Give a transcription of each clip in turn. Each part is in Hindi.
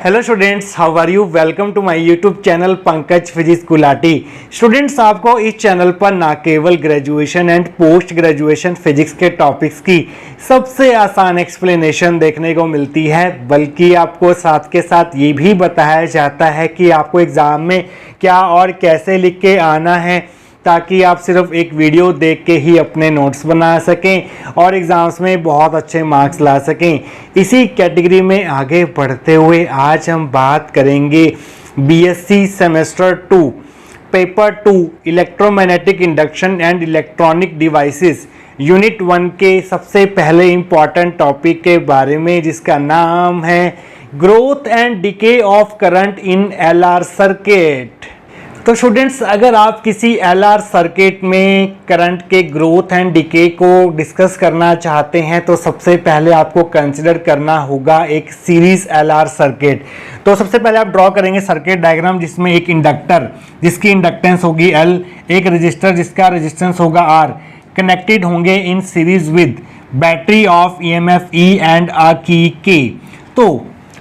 Hello students, how are you. Welcome to my YouTube channel Pankaj physics Gulati. Students, आपको इस चैनल पर ना केवल graduation and post graduation physics के टॉपिक्स की सबसे आसान एक्सप्लेनेशन देखने को मिलती है, बल्कि आपको साथ के साथ ये भी बताया जाता है कि आपको एग्ज़ाम में क्या और कैसे लिख के आना है, ताकि आप सिर्फ एक वीडियो देख के ही अपने नोट्स बना सकें और एग्ज़ाम्स में बहुत अच्छे मार्क्स ला सकें। इसी कैटेगरी में आगे बढ़ते हुए आज हम बात करेंगे BSc semester 2 paper 2 electromagnetic induction and electronic devices unit 1 के सबसे पहले इम्पॉर्टेंट टॉपिक के बारे में, जिसका नाम है growth and decay of current in LR circuit. तो स्टूडेंट्स, अगर आप किसी एलआर सर्किट में करंट के ग्रोथ एंड डिके को डिस्कस करना चाहते हैं तो सबसे पहले आपको कंसिडर करना होगा एक सीरीज एलआर सर्किट। तो सबसे पहले आप ड्रॉ करेंगे सर्किट डायग्राम, जिसमें एक इंडक्टर जिसकी इंडक्टेंस होगी L, एक रजिस्टर जिसका रेजिस्टेंस होगा R, कनेक्टेड होंगे in series with battery of EMF E and अ की K। तो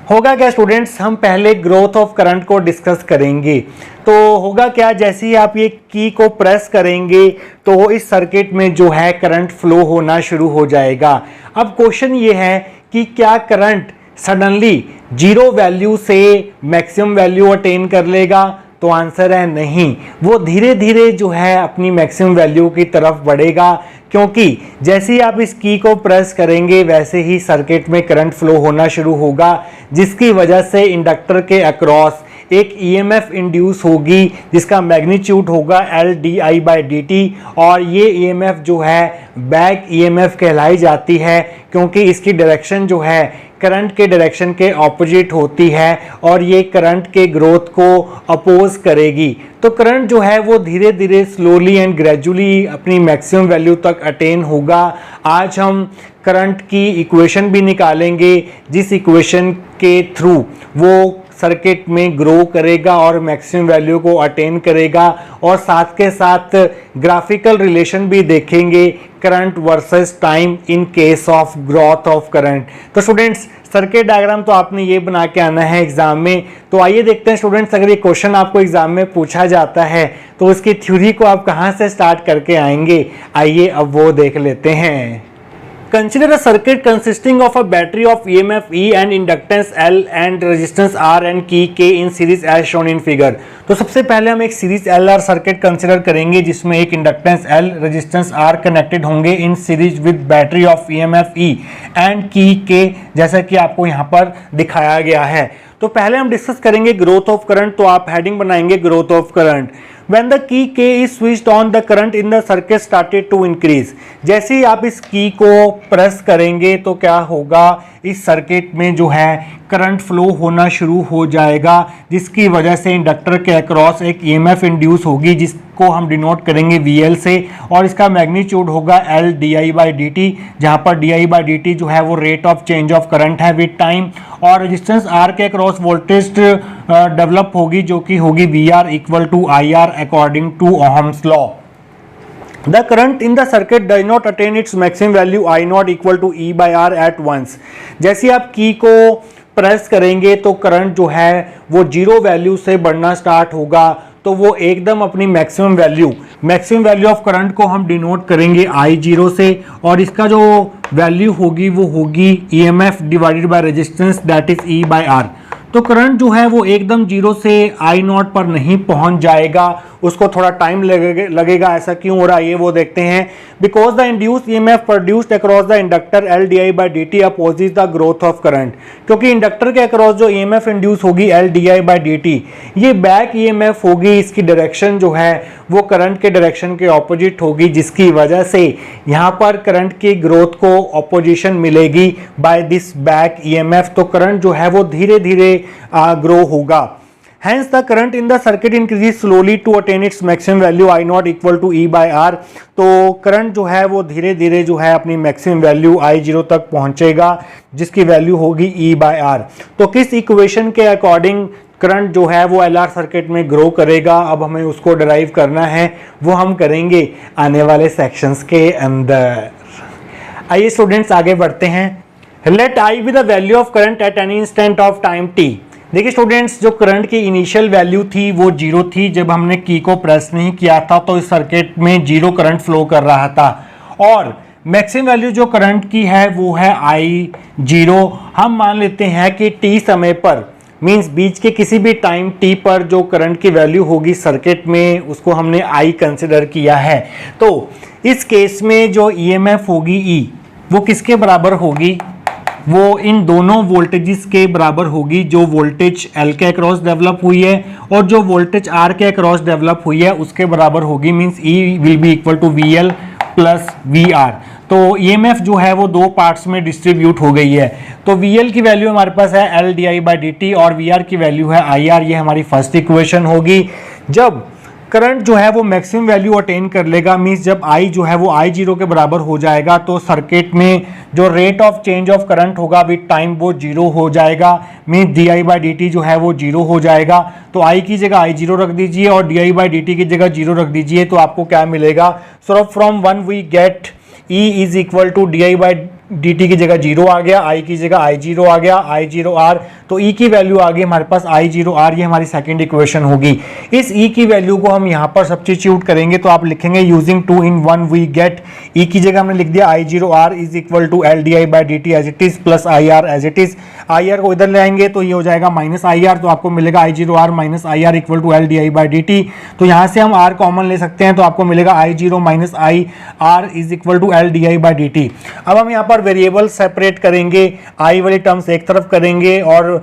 होगा क्या स्टूडेंट्स, हम पहले ग्रोथ ऑफ करंट को डिस्कस करेंगे। तो होगा क्या, जैसे ही आप ये की को प्रेस करेंगे तो इस सर्किट में जो है करंट फ्लो होना शुरू हो जाएगा। अब क्वेश्चन ये है कि क्या करंट सडनली जीरो वैल्यू से मैक्सिमम वैल्यू अटेन कर लेगा? तो आंसर है नहीं, वो धीरे धीरे जो है अपनी मैक्सिमम वैल्यू की तरफ बढ़ेगा, क्योंकि जैसे ही आप इस की को प्रेस करेंगे वैसे ही सर्किट में करंट फ्लो होना शुरू होगा, जिसकी वजह से इंडक्टर के अक्रॉस एक EMF इंड्यूस होगी जिसका मैग्नीट्यूड होगा LdI/dt, और ये EMF जो है बैक EMF कहलाई जाती है, क्योंकि इसकी डायरेक्शन जो है करंट के डायरेक्शन के ऑपोजिट होती है और ये करंट के ग्रोथ को अपोज करेगी। तो करंट जो है वो धीरे धीरे स्लोली एंड ग्रेजुअली अपनी मैक्सिमम वैल्यू तक अटेन होगा। आज हम करंट की इक्वेशन भी निकालेंगे, जिस इक्वेशन के थ्रू वो सर्किट में ग्रो करेगा और मैक्सिमम वैल्यू को अटेन करेगा, और साथ के साथ ग्राफिकल रिलेशन भी देखेंगे current versus time in case of growth of current. तो स्टूडेंट्स, सर्किट डायग्राम तो आपने ये बना के आना है एग्जाम में। तो आइए देखते हैं स्टूडेंट्स, अगर ये क्वेश्चन आपको एग्जाम में पूछा जाता है तो इसकी थ्योरी को आप कहाँ से स्टार्ट करके आएंगे, आइए अब वो देख लेते हैं। Consider a circuit consisting of a battery of EMF E and inductance L and resistance R and key K in series as shown in figure। तो सबसे पहले हम एक सीरीज LR सर्किट कंसिडर करेंगे, जिसमें एक inductance L, resistance R connected होंगे in series with battery of EMF E and key K, जैसा कि आपको यहाँ पर दिखाया गया है। तो पहले हम डिस्कस करेंगे ग्रोथ ऑफ करंट। तो आप हेडिंग बनाएंगे growth of current. When the key K is switched on, the current in the circuit started to increase। जैसे ही आप इस की को प्रेस करेंगे तो क्या होगा, इस सर्किट में जो है करंट फ्लो होना शुरू हो जाएगा, जिसकी वजह से इंडक्टर के अक्रॉस एक EMF इंड्यूस होगी, जिसको हम डिनोट करेंगे VL से, और इसका मैग्नीट्यूड होगा LdI/dt, जहां पर dI/dt जो है वो rate of change of current है विद टाइम, और रेजिस्टेंस R के अक्रॉस वोल्टेज डेवलप होगी, जो कि होगी VR = IR according to Ohm's law. The current in the circuit does not attain its maximum value I0 = E/R at once। जैसे आप की को प्रेस करेंगे तो करंट जो है वो जीरो वैल्यू से बढ़ना स्टार्ट होगा, तो वो एकदम अपनी मैक्सिमम वैल्यू ऑफ करंट को हम डिनोट करेंगे I0 से, और इसका जो वैल्यू होगी वो होगी EMF divided by resistance, that is E/R। तो करंट जो है वो एकदम जीरो से I0 पर नहीं पहुंच जाएगा, उसको थोड़ा टाइम लगेगा। ऐसा क्यों हो रहा है ये वो देखते हैं। Because the induced EMF produced across the inductor LdI/dt opposite the growth of current. क्योंकि इंडक्टर के अक्रॉस जो EMF इंड्यूस होगी LdI/dt, ये बैक EMF होगी, इसकी डायरेक्शन जो है वो करंट के डायरेक्शन के ऑपोजिट होगी, जिसकी वजह से यहाँ पर करंट की ग्रोथ को ऑपोजिशन मिलेगी बाय दिस बैक EMF। तो करंट जो है वो धीरे धीरे ग्रो होगा। Hence the current in the circuit increases slowly to attain its maximum value I0 = E/R। तो करंट जो है वो धीरे धीरे जो है अपनी मैक्सिमम वैल्यू I0 तक पहुंचेगा, जिसकी वैल्यू होगी E/R। तो किस इक्वेशन के अकॉर्डिंग करंट जो है वो LR सर्किट में ग्रो करेगा, अब हमें उसको डिराइव करना है, वो हम करेंगे आने वाले सेक्शंस के अंदर। आइए स्टूडेंट्स आगे बढ़ते हैं। Let I be the value of current at any instant of time t। देखिए स्टूडेंट्स, जो करंट की इनिशियल वैल्यू थी वो 0 थी। जब हमने की को प्रेस नहीं किया था तो इस सर्किट में 0 करंट फ्लो कर रहा था। और मैक्सिमम वैल्यू जो करंट की है वो है I0। हम मान लेते हैं कि t समय पर, मींस बीच के किसी भी टाइम t पर जो करंट की वैल्यू होगी सर्किट में, उसको हमने I कंसिडर किया है। तो इस केस में जो EMF होगी E, वो किसके बराबर होगी? वो इन दोनों वोल्टेजेस के बराबर होगी। जो वोल्टेज L के अक्रॉस डेवलप हुई है और जो वोल्टेज R के अक्रॉस डेवलप हुई है उसके बराबर होगी। Means E will be equal to VL plus VR। तो EMF जो है वो दो पार्ट्स में डिस्ट्रीब्यूट हो गई है। तो VL की वैल्यू हमारे पास है L di/dt और VR की वैल्यू है IR। ये हमारी फर्स्ट इक्वेशन होगी। जब करंट जो है वो मैक्सिमम वैल्यू अटेन कर लेगा, मींस जब I जो है वो I0 के बराबर हो जाएगा, तो सर्किट में जो rate of change of current होगा विद टाइम वो 0 हो जाएगा। मींस di/dt जो है वो 0 हो जाएगा। तो I की जगह I0 रख दीजिए और di/dt की जगह 0 रख दीजिए, तो आपको क्या मिलेगा? So from 1 we get E is equal to di/dt की जगह 0 आ गया, I की जगह I0 आ गया, I0R। तो E की वैल्यू आ गई हमारे पास I0R। ये हमारी सेकंड इक्वेशन होगी। इस E की वैल्यू को हम यहाँ पर सब्स्टिट्यूट करेंगे तो आप लिखेंगे using 2 in 1 we get. E की जगह हमने लिख दिया I0R is equal to L di/dt as it is plus IR as it is. IR को इधर ले आएंगे तो ये हो जाएगा माइनस IR। तो आपको मिलेगा I0R minus IR equal to L di/dt। तो यहाँ से हम R कॉमन ले सकते हैं तो आपको मिलेगा I0 minus IR is equal to L di/dt। अब हम यहाँ पर वेरिएबल सेपरेट करेंगे। I वाली टर्म्स एक तरफ करेंगे और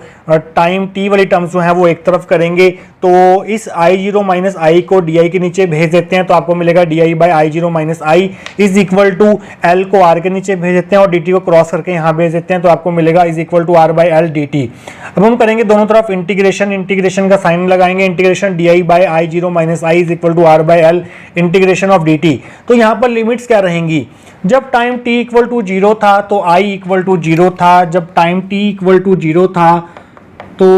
टाइम t वाली टर्म्स जो है वो एक तरफ करेंगे। तो इस I0 माइनस I को di के नीचे भेज देते हैं तो आपको मिलेगा di/I0 minus I is equal to L को R के नीचे भेज देते हैं और dt को क्रॉस करके यहाँ भेज देते हैं तो आपको मिलेगा is equal to R/L dt। अब हम करेंगे दोनों तरफ इंटीग्रेशन। इंटीग्रेशन का साइन लगाएंगे। Integration di/I0 minus I is equal to R/L integration of dt। तो यहाँ पर लिमिट्स क्या रहेंगी? जब टाइम t इक्वल टू 0 था तो I इक्वल टू 0 था। जब टाइम t इक्वल टू 0 था तो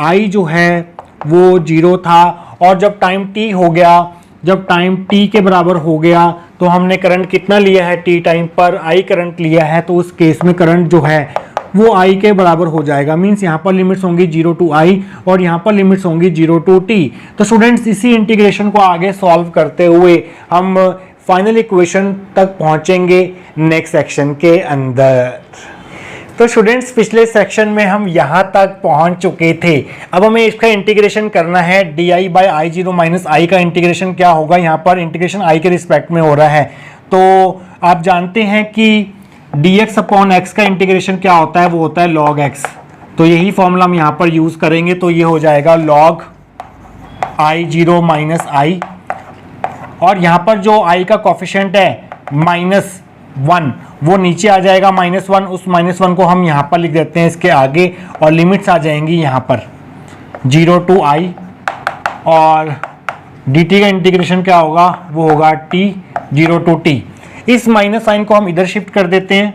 I जो है वो 0 था। और जब टाइम t हो गया, जब टाइम t के बराबर हो गया तो हमने करंट कितना लिया है? t टाइम पर I करंट लिया है। तो उस केस में करंट जो है वो I के बराबर हो जाएगा। मींस यहाँ पर लिमिट्स होंगी 0 टू I और यहाँ पर लिमिट्स होंगी 0 टू t। तो स्टूडेंट्स, इसी इंटीग्रेशन को आगे सॉल्व करते हुए हम फाइनल इक्वेशन तक पहुंचेंगे नेक्स्ट सेक्शन के अंदर। तो स्टूडेंट्स, पिछले सेक्शन में हम यहाँ तक पहुंच चुके थे। अब हमें इसका इंटीग्रेशन करना है। di/I0 माइनस I का इंटीग्रेशन क्या होगा? यहाँ पर इंटीग्रेशन I के रिस्पेक्ट में हो रहा है। तो आप जानते हैं कि dx अपॉन x का इंटीग्रेशन क्या होता है? वो होता है log x। तो यही फॉर्मूला हम यहाँ पर यूज करेंगे। तो ये हो जाएगा log I0 माइनस I और यहाँ पर जो I का कोफिशिएंट है -1 वो नीचे आ जाएगा -1। उस -1 को हम यहाँ पर लिख देते हैं इसके आगे और लिमिट्स आ जाएंगी यहाँ पर 0 टू I। और dt का इंटीग्रेशन क्या होगा? वो होगा t 0 टू t। इस माइनस साइन को हम इधर शिफ्ट कर देते हैं।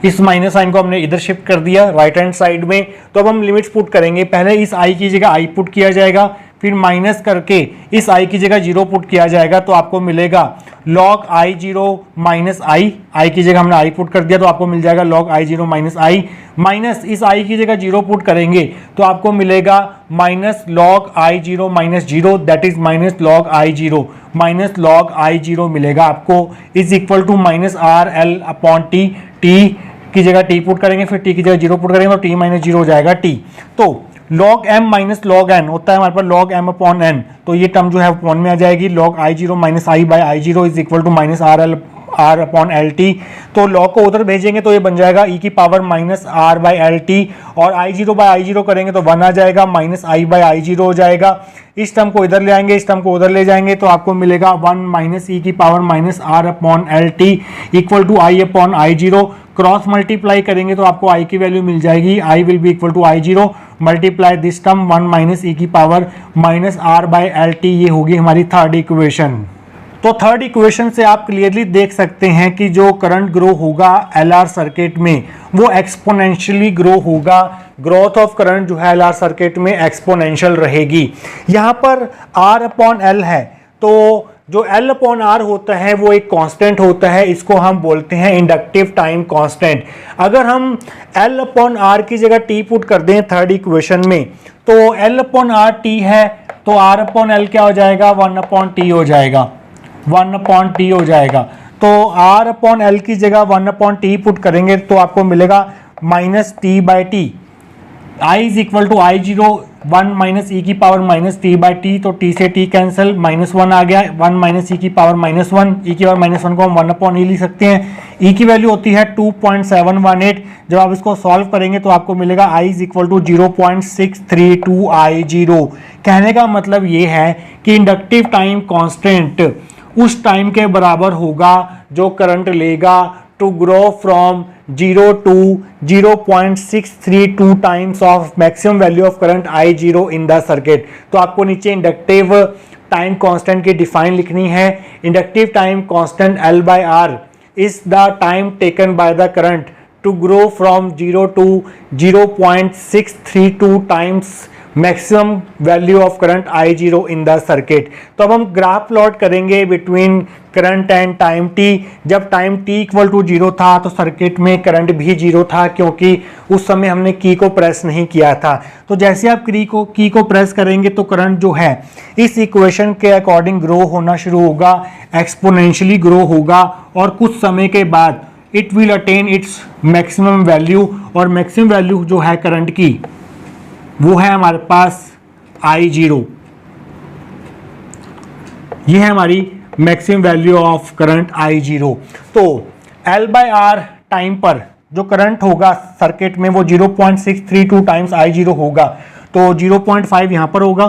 इस माइनस साइन को हमने इधर शिफ्ट कर दिया राइट हैंड साइड में। तो अब हम लिमिट्स पुट करेंगे। पहले इस I की जगह I पुट किया जाएगा, फिर माइनस करके इस I की जगह 0 पुट किया जाएगा तो आपको मिलेगा log I0 माइनस I की जगह हमने I पुट कर दिया तो आपको मिल जाएगा log I0 minus I। Minus इस I की जगह 0 पुट करेंगे तो आपको मिलेगा minus log I0 minus 0 that is minus log I0 minus log I0 मिलेगा आपको is equal to minus RL upon t। t की जगह t पुट करेंगे, फिर t की जगह 0 पुट करेंगे तो t माइनस 0 हो जाएगा t। तो log m minus log n होता है हमारे पास log m अपॉन n। तो ये टर्म जो है अपॉन में आ जाएगी। log I0 minus I by I0 is equal to minus R upon LT। तो log को उधर भेजेंगे तो ये बन जाएगा e की power minus R by LT और I0 बाई I0 करेंगे तो 1 आ जाएगा, माइनस I बाई I0 हो जाएगा। इस टर्म को इधर ले आएंगे, इस टर्म को उधर ले जाएंगे तो आपको मिलेगा 1 माइनस e की power minus R upon LT equal to I upon I0। Cross multiply करेंगे तो आपको I की वैल्यू मिल जाएगी। I will be equal to I0 multiply this term 1 minus e की power minus R by LT। ये होगी हमारी थर्ड इक्वेशन। तो थर्ड इक्वेशन से आप क्लियरली देख सकते हैं कि जो करंट ग्रो होगा LR सर्किट में वो एक्सपोनेंशियली ग्रो होगा। ग्रोथ ऑफ करंट जो है LR सर्किट में एक्सपोनेंशियल रहेगी। यहाँ पर R अपॉन L है तो जो L अपॉन आर होता है वो एक कांस्टेंट होता है, इसको हम बोलते हैं इंडक्टिव टाइम कांस्टेंट। अगर हम L अपॉन आर की जगह T पुट कर दें थर्ड इक्वेशन में, तो L अपॉन आर T है, तो R अपॉन L क्या हो जाएगा, 1 अपॉन T हो जाएगा, 1 अपॉन T हो जाएगा। तो R अपॉन L की जगह 1 अपॉन T पुट करेंगे तो आपको मिलेगा minus t by t. I is equal to I zero 1 minus e की power minus t by T, तो टी से टी कैंसिल, -1 आ गया, 1 माइनस ई की पावर -1, ई की पावर -1 को हम 1 अपॉन ई लिख सकते हैं। ई की वैल्यू होती है 2.718। जब आप इसको सॉल्व करेंगे तो आपको मिलेगा I is equal to 0.632 I zero. कहने का मतलब ये है कि इंडक्टिव टाइम कांस्टेंट उस टाइम के बराबर होगा जो करंट लेगा to grow from 0 to 0.632 times of maximum value of current I0 in the circuit. तो आपको नीचे इंडक्टिव टाइम कांस्टेंट की डिफाइन लिखनी है। Inductive time constant L by R is the time taken by the current to grow from 0 to 0.632 times maximum value of current I0 in the circuit. तो अब हम ग्राफ प्लॉट करेंगे between current and time t। जब टाइम t इक्वल टू 0 था तो सर्किट में करंट भी 0 था, क्योंकि उस समय हमने की को प्रेस नहीं किया था। तो जैसे आप की को प्रेस करेंगे तो करंट जो है इस इक्वेशन के अकॉर्डिंग ग्रो होना शुरू होगा, एक्सपोनेंशियली ग्रो होगा, और कुछ समय के बाद it will attain its maximum value. और मैक्सिमम वैल्यू जो है करंट की वो है हमारे पास I0। ये है हमारी maximum value of current I0। तो L बाय आर टाइम पर जो करंट होगा सर्किट में वो 0.632 टाइम्स I0 होगा। तो 0.5 यहाँ पर होगा,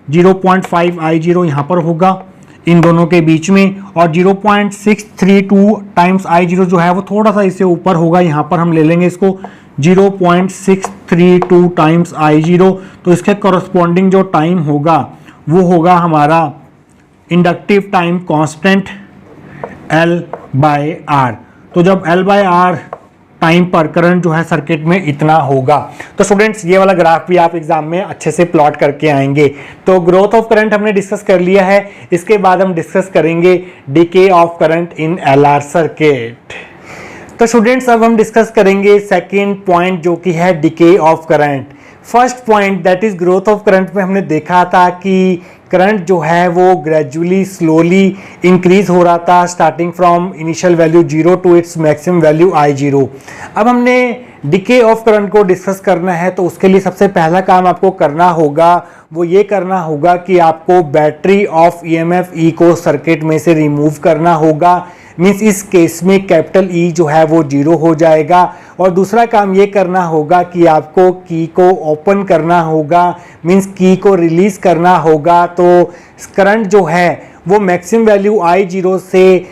0.5 I0 यहाँ पर होगा इन दोनों के बीच में, और 0.632 टाइम्स I0 जो है वो थोड़ा सा इससे ऊपर होगा, यहाँ पर हम ले लेंगे इसको 0.632 टाइम्स I0। तो इसके कॉरस्पॉन्डिंग जो टाइम होगा वो होगा हमारा inductive time constant L by R. तो जब L बाय आर टाइम पर करंट जो है सर्किट में इतना होगा। तो स्टूडेंट्स ये वाला ग्राफ भी आप एग्जाम में अच्छे से प्लॉट करके आएंगे। तो ग्रोथ ऑफ करंट हमने डिस्कस कर लिया है, इसके बाद हम डिस्कस करेंगे decay of current in LR circuit. तो स्टूडेंट्स अब हम डिस्कस करेंगे सेकेंड पॉइंट जो कि है decay of current. First point that is growth of current में हमने देखा था कि करंट जो है वो ग्रेजुअली स्लोली इंक्रीज हो रहा था starting from initial value 0 to its maximum value I0। अब हमने डिके ऑफ करंट को डिस्कस करना है, तो उसके लिए सबसे पहला काम आपको करना होगा वो ये करना होगा कि आपको बैटरी ऑफ EMF E को सर्किट में से रिमूव करना होगा। मीन्स इस केस में कैपिटल E जो है वो 0 हो जाएगा। और दूसरा काम ये करना होगा कि आपको की को ओपन करना होगा, मीन्स की को रिलीज करना होगा। तो करंट जो है वो मैक्सिमम वैल्यू I0 से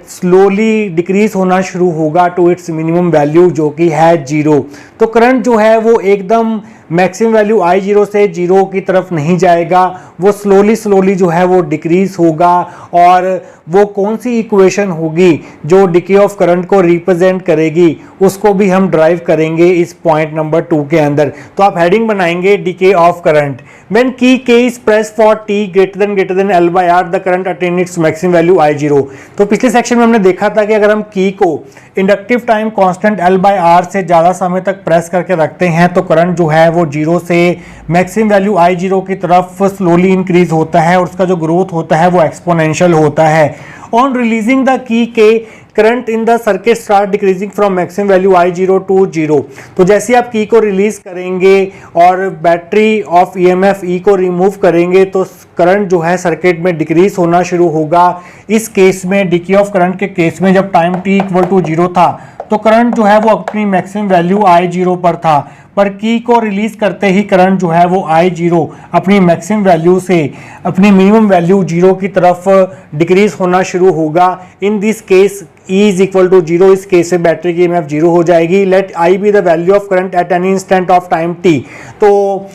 स्लोली डिक्रीज होना शुरू होगा टू इट्स मिनिमम वैल्यू जो कि है 0। तो करंट जो है वो एकदम मैक्सिमम वैल्यू I0 से 0 की तरफ नहीं जाएगा, वो स्लोली जो है वो डिक्रीज होगा। और वो कौन सी इक्वेशन होगी जो डिके ऑफ करंट को रिप्रेजेंट करेगी उसको भी हम ड्राइव करेंगे इस पॉइंट नंबर 2 के अंदर। तो आप हेडिंग बनाएंगे decay of current. When key K is press for T greater than L by R the current attain its maximum value I0। तो पिछले सेक्शन में हमने देखा था कि अगर हम की को inductive time constant L by R से ज़्यादा समय तक प्रेस करके रखते हैं तो करंट जो है वो 0 से मैक्सिमम वैल्यू I0 की तरफ स्लोली इंक्रीज होता है, और उसका जो ग्रोथ होता है वो एक्सपोनेंशियल होता है। On releasing the key K current in the circuit start decreasing from maximum value I0 to 0। तो जैसे आप की को रिलीज करेंगे और बैटरी ऑफ EMF E को रिमूव करेंगे तो करंट जो है सर्किट में डिक्रीज होना शुरू होगा। इस केस में डिके ऑफ करंट के केस में जब टाइम t इक्वल टू 0 था तो करंट जो है वो अपनी मैक्सिमम वैल्यू I0 पर था, पर की को रिलीज करते ही करंट जो है वो I0 अपनी मैक्सिमम वैल्यू से अपनी मिनिमम वैल्यू 0 की तरफ डिक्रीज होना शुरू होगा। In this case E is equal to 0, इस केस में बैटरी की EMF 0 हो जाएगी। Let I be the value of current at any instant of time t। तो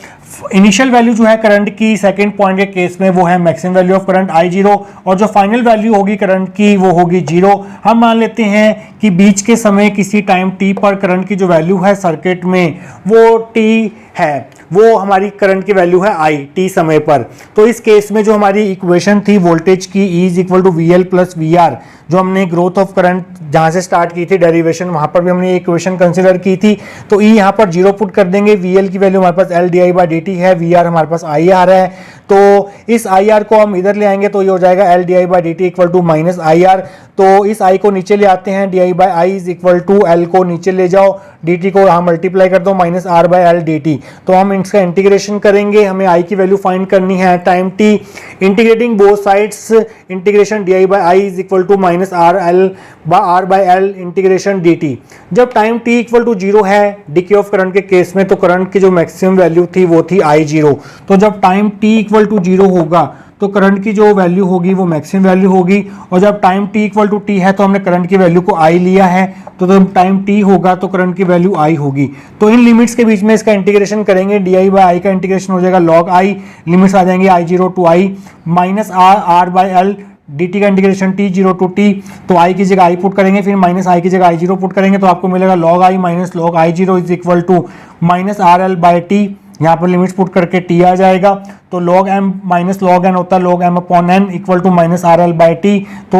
इनिशियल वैल्यू जो है करंट की सेकंड पॉइंट के केस में वो है maximum value of current I0, और जो फाइनल वैल्यू होगी करंट की वो होगी 0। हम मान लेते हैं कि बीच के समय किसी टाइम t पर करंट की जो वैल्यू है सर्किट में वो t है। वो हमारी करंट की वैल्यू है आई टी समय पर। तो इस केस में जो हमारी इक्वेशन थी वोल्टेज की E is equal to V L plus V R, जो हमने ग्रोथ ऑफ करंट जहाँ से स्टार्ट की थी डेरिवेशन, वहाँ पर भी हमने इक्वेशन कंसिडर की थी। तो E यहाँ पर 0 पुट कर देंगे, वी एल की वैल्यू हमारे पास L D I by D t है, वी आर हमारे पास आई आ रहा है। तो इस आई आर को हम इधर ले आएंगे तो ये हो जाएगा L D I by D T equal to minus I R. तो इस आई को नीचे ले आते हैं, D I by I is equal to L को नीचे ले जाओ, डी टी को यहाँ मल्टीप्लाई कर दो minus R by L D T. तो हम इसका इंटीग्रेशन करेंगे, हमें आई की वैल्यू फाइंड करनी है time T. Integrating both sides, integration D I by I is equal to minus R by L integration D T. जब टाइम टी इक्वल टू 0 है डिके ऑफ करंट के केस में, तो करंट की जो मैक्सिमम वैल्यू थी वो थी आई 0। तो जब टाइम टी इक्वल टू 0 होगा तो करंट की जो वैल्यू होगी वो मैक्सिमम वैल्यू होगी, और जब time T equal to T है तो हमने करंट की वैल्यू को आई लिया है, तो जब टाइम टी होगा तो करंट की वैल्यू आई होगी। तो इन लिमिट्स के बीच में इसका इंटीग्रेशन करेंगे, डी आई बाई आई का इंटीग्रेशन हो जाएगा लॉग आई, लिमिट्स आ जाएंगे I 0 to I minus R by L, D T का इंटीग्रेशन टी 0 टू टी। तो आई की जगह आई पुट करेंगे, फिर माइनस आई की जगह आई 0 पुट करेंगे, तो आपको मिलेगा log I minus log I 0 is equal to minus R L by T. यहाँ पर लिमिट्स पुट करके टी आ जाएगा, तो log m minus log N होता है log m upon N equal to minus R L by T. तो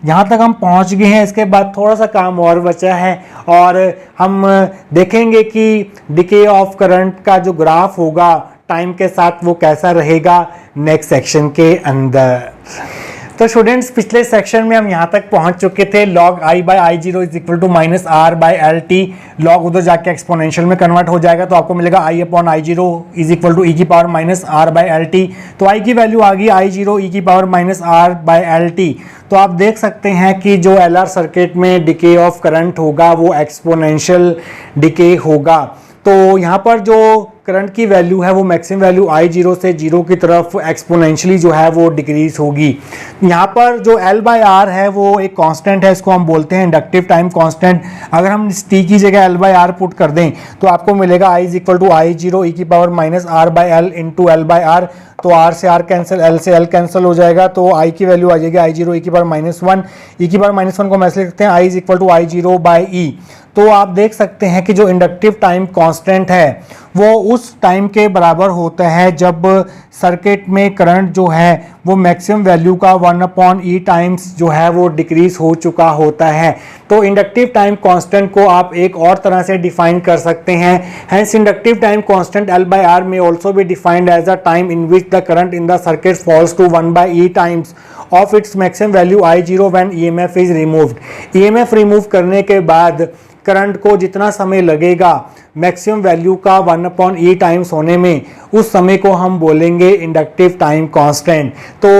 यहाँ तक हम पहुँच गए हैं। इसके बाद थोड़ा सा काम और बचा है, और हम देखेंगे कि डिके ऑफ करंट का जो ग्राफ होगा टाइम के साथ वो कैसा रहेगा नेक्स्ट सेक्शन के अंदर। तो स्टूडेंट्स, पिछले सेक्शन में हम यहाँ तक पहुँच चुके थे, log i by I 0 is equal to minus R by L T. Log उधर जाके एक्सपोनेंशियल में कन्वर्ट हो जाएगा, तो आपको मिलेगा i upon I 0 is equal to e की power minus R by L t. तो i की वैल्यू आ गई आई 0 ई की power minus R by L t. तो आप देख सकते हैं कि जो एल आर सर्किट में डिके ऑफ करंट होगा वो एक्सपोनेंशियल डिके होगा। तो यहाँ पर जो करंट की वैल्यू है वो मैक्सिमम वैल्यू आई 0 से 0 की तरफ एक्सपोनेंशियली जो है वो डिक्रीज होगी। यहाँ पर जो एल बाई आर है वो एक कांस्टेंट है, इसको हम बोलते हैं इंडक्टिव टाइम कांस्टेंट। अगर हम टी की जगह एल बाई आर पुट कर दें तो आपको मिलेगा I is equal to I 0 ई की power minus R by L into L by R. तो आर से आर कैंसिल, एल से एल कैंसिल हो जाएगा, तो आई की वैल्यू आ जाएगी आई 0 ई की पावर माइनस 1। ई की पावर माइनस 1 को हम ऐसे लिख सकते हैं I is equal to I 0 by e. तो आप देख सकते हैं कि जो इंडक्टिव टाइम कांस्टेंट है वो उस टाइम के बराबर होता है जब सर्किट में करंट जो है वो मैक्सिमम वैल्यू का 1 अपॉन ई टाइम्स जो है वो डिक्रीज हो चुका होता है। तो इंडक्टिव टाइम कांस्टेंट को आप एक और तरह से डिफाइन कर सकते हैं। Hence inductive time constant L by R may also be defined as a time in which the current in the circuit falls to 1 by e times of its maximum value I 0 when EMF is removed. EMF remove करने के बाद करंट को जितना समय लगेगा मैक्सिमम वैल्यू का 1 अपॉन ई टाइम्स होने में, उस समय को हम बोलेंगे इंडक्टिव टाइम कांस्टेंट। तो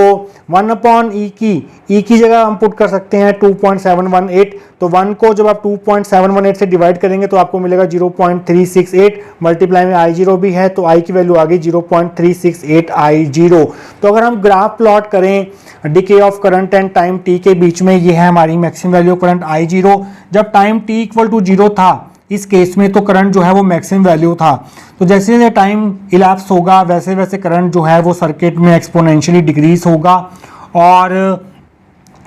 1 अपॉन ई की जगह हम पुट कर सकते हैं 2.718। तो 1 को जब आप 2.718 से डिवाइड करेंगे तो आपको मिलेगा 0.368, मल्टीप्लाई में आई 0 भी है तो आई की वैल्यू आ गई 0.368 आई 0। तो अगर हम ग्राफ प्लॉट करें decay of current and time T के बीच में, ये है हमारी मैक्सिमम वैल्यू करंट आई 0। जब टाइम टी इक्वल टू 0 था इस केस में तो करंट जो है वो मैक्सिमम वैल्यू था। तो जैसे जैसे टाइम इलाप्स होगा वैसे वैसे करंट जो है वो सर्किट में एक्सपोनेंशियली डिक्रीज होगा, और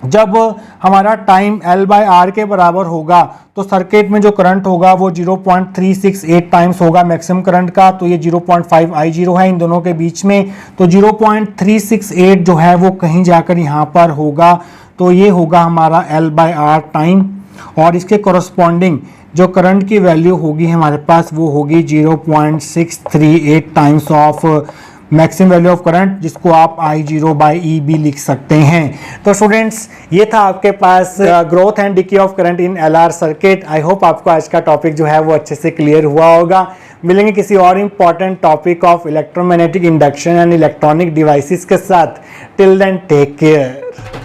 जब हमारा टाइम एल बाई आर के बराबर होगा तो सर्किट में जो करंट होगा वो 0.368 टाइम्स होगा मैक्सिमम करंट का। तो ये 0.5 आई 0 है इन दोनों के बीच में, तो 0.368 जो है वो कहीं जाकर यहाँ पर होगा। तो ये होगा हमारा एल बाई आर टाइम, और इसके कोरस्पॉन्डिंग जो करंट की वैल्यू होगी हमारे पास वो होगी 0.638 times of maximum value of current, जिसको आप आई 0 बाई ई भी लिख सकते हैं। तो स्टूडेंट्स, ये था आपके पास growth and decay of current in L R circuit. I hope आपको आज का टॉपिक जो है वो अच्छे से क्लियर हुआ होगा। मिलेंगे किसी और important topic of electromagnetic induction and electronic devices के साथ। Till then take care.